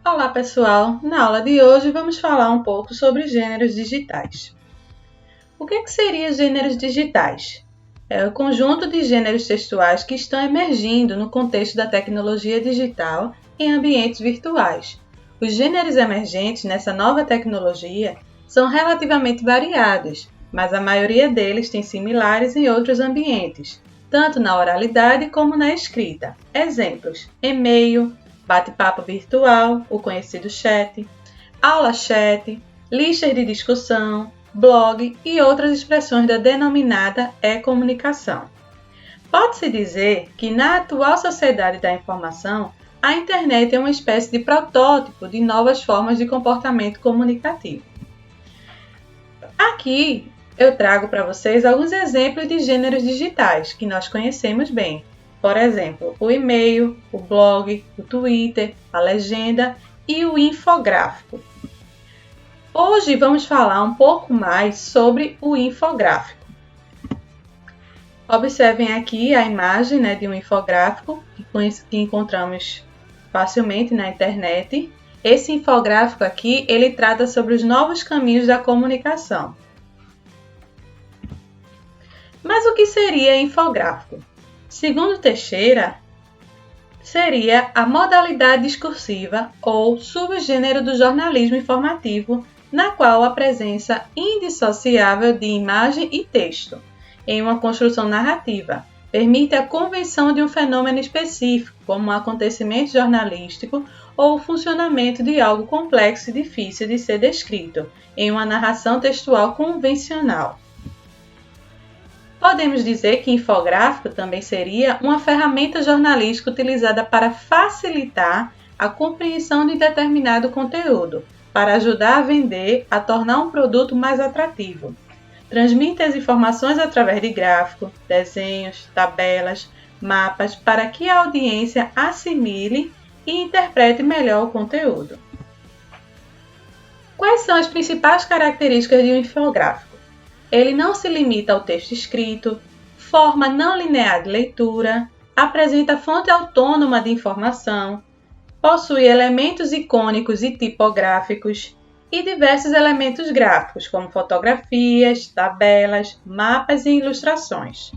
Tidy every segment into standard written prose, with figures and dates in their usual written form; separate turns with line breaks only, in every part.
Olá pessoal, na aula de hoje vamos falar um pouco sobre gêneros digitais. O que seriam gêneros digitais? É o conjunto de gêneros textuais que estão emergindo no contexto da tecnologia digital em ambientes virtuais. Os gêneros emergentes nessa nova tecnologia são relativamente variados, mas a maioria deles tem similares em outros ambientes, tanto na oralidade como na escrita. Exemplos: e-mail, bate-papo virtual, o conhecido chat, aula chat, listas de discussão, blog e outras expressões da denominada e-comunicação. Pode-se dizer que na atual sociedade da informação, a internet é uma espécie de protótipo de novas formas de comportamento comunicativo. Aqui eu trago para vocês alguns exemplos de gêneros digitais que nós conhecemos bem. Por exemplo, o e-mail, o blog, o Twitter, a legenda e o infográfico. Hoje vamos falar um pouco mais sobre o infográfico. Observem aqui a imagem de um infográfico que encontramos facilmente na internet. Esse infográfico aqui, ele trata sobre os novos caminhos da comunicação. Mas o que seria infográfico? Segundo Teixeira, seria a modalidade discursiva ou subgênero do jornalismo informativo, na qual a presença indissociável de imagem e texto, em uma construção narrativa, permite a convenção de um fenômeno específico, como um acontecimento jornalístico ou o funcionamento de algo complexo e difícil de ser descrito, em uma narração textual convencional. Podemos dizer que infográfico também seria uma ferramenta jornalística utilizada para facilitar a compreensão de determinado conteúdo, para ajudar a vender, a tornar um produto mais atrativo. Transmite as informações através de gráficos, desenhos, tabelas, mapas, para que a audiência assimile e interprete melhor o conteúdo. Quais são as principais características de um infográfico? Ele não se limita ao texto escrito, forma não linear de leitura, apresenta fonte autônoma de informação, possui elementos icônicos e tipográficos e diversos elementos gráficos, como fotografias, tabelas, mapas e ilustrações.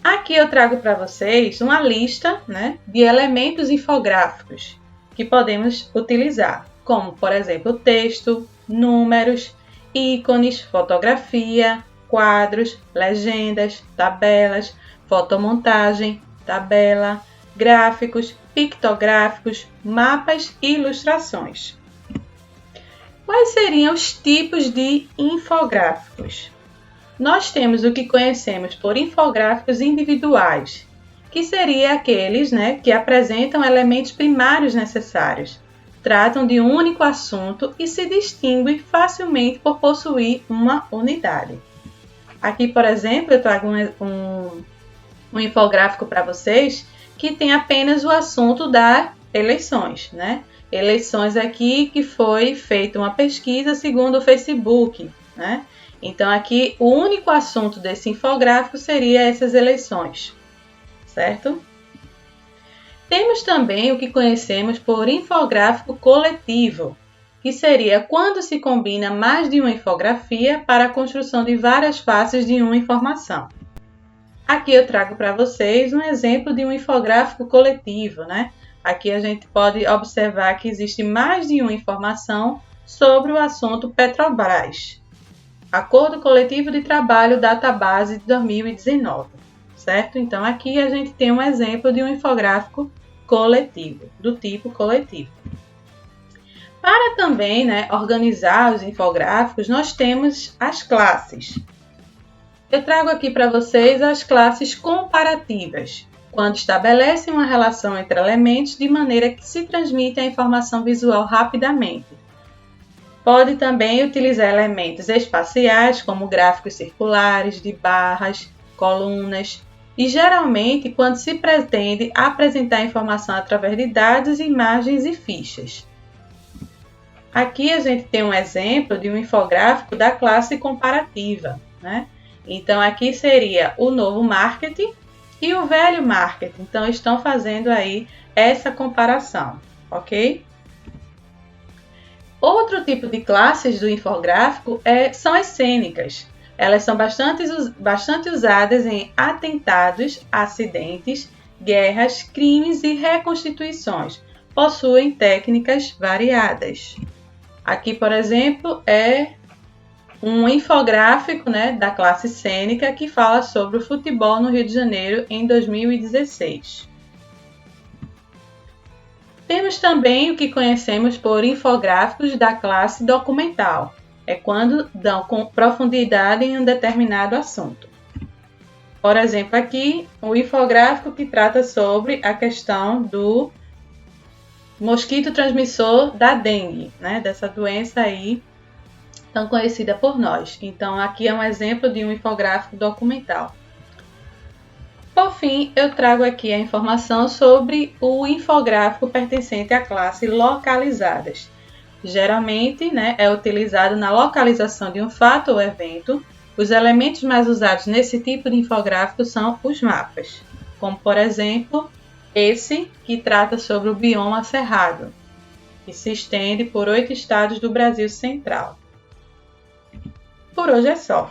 Aqui eu trago para vocês uma lista de elementos infográficos que podemos utilizar, como, por exemplo, texto, números, ícones, fotografia, quadros, legendas, tabelas, fotomontagem, tabela, gráficos, pictográficos, mapas e ilustrações. Quais seriam os tipos de infográficos? Nós temos o que conhecemos por infográficos individuais, que seriam aqueles que apresentam elementos primários necessários, tratam de um único assunto e se distinguem facilmente por possuir uma unidade. Aqui, por exemplo, eu trago um infográfico para vocês que tem apenas o assunto das eleições, Eleições aqui que foi feita uma pesquisa segundo o Facebook, Então, aqui o único assunto desse infográfico seria essas eleições, certo? Temos também o que conhecemos por infográfico coletivo, que seria quando se combina mais de uma infografia para a construção de várias faces de uma informação. Aqui eu trago para vocês um exemplo de um infográfico coletivo, Aqui a gente pode observar que existe mais de uma informação sobre o assunto Petrobras. Acordo Coletivo de Trabalho Database de 2019, certo? Então, aqui a gente tem um exemplo de um infográfico coletivo, do tipo coletivo. Para também organizar os infográficos, nós temos as classes. Eu trago aqui para vocês as classes comparativas, quando estabelecem uma relação entre elementos de maneira que se transmite a informação visual rapidamente. Pode também utilizar elementos espaciais, como gráficos circulares, de barras, colunas, e geralmente quando se pretende apresentar informação através de dados, imagens e fichas. Aqui a gente tem um exemplo de um infográfico da classe comparativa, Então, aqui seria o novo marketing e o velho marketing. Então, estão fazendo aí essa comparação, ok? Outro tipo de classes do infográfico são as cênicas. Elas são bastante usadas em atentados, acidentes, guerras, crimes e reconstituições. Possuem técnicas variadas. Aqui, por exemplo, é um infográfico, da classe cênica que fala sobre o futebol no Rio de Janeiro em 2016. Temos também o que conhecemos por infográficos da classe documental. É quando dão com profundidade em um determinado assunto. Por exemplo, aqui, o infográfico que trata sobre a questão do mosquito transmissor da dengue, dessa doença aí tão conhecida por nós. Então, aqui é um exemplo de um infográfico documental. Por fim, eu trago aqui a informação sobre o infográfico pertencente à classe localizadas. Geralmente, é utilizado na localização de um fato ou evento. Os elementos mais usados nesse tipo de infográfico são os mapas, como, por exemplo, esse que trata sobre o bioma cerrado, que se estende por 8 estados do Brasil Central. Por hoje é só.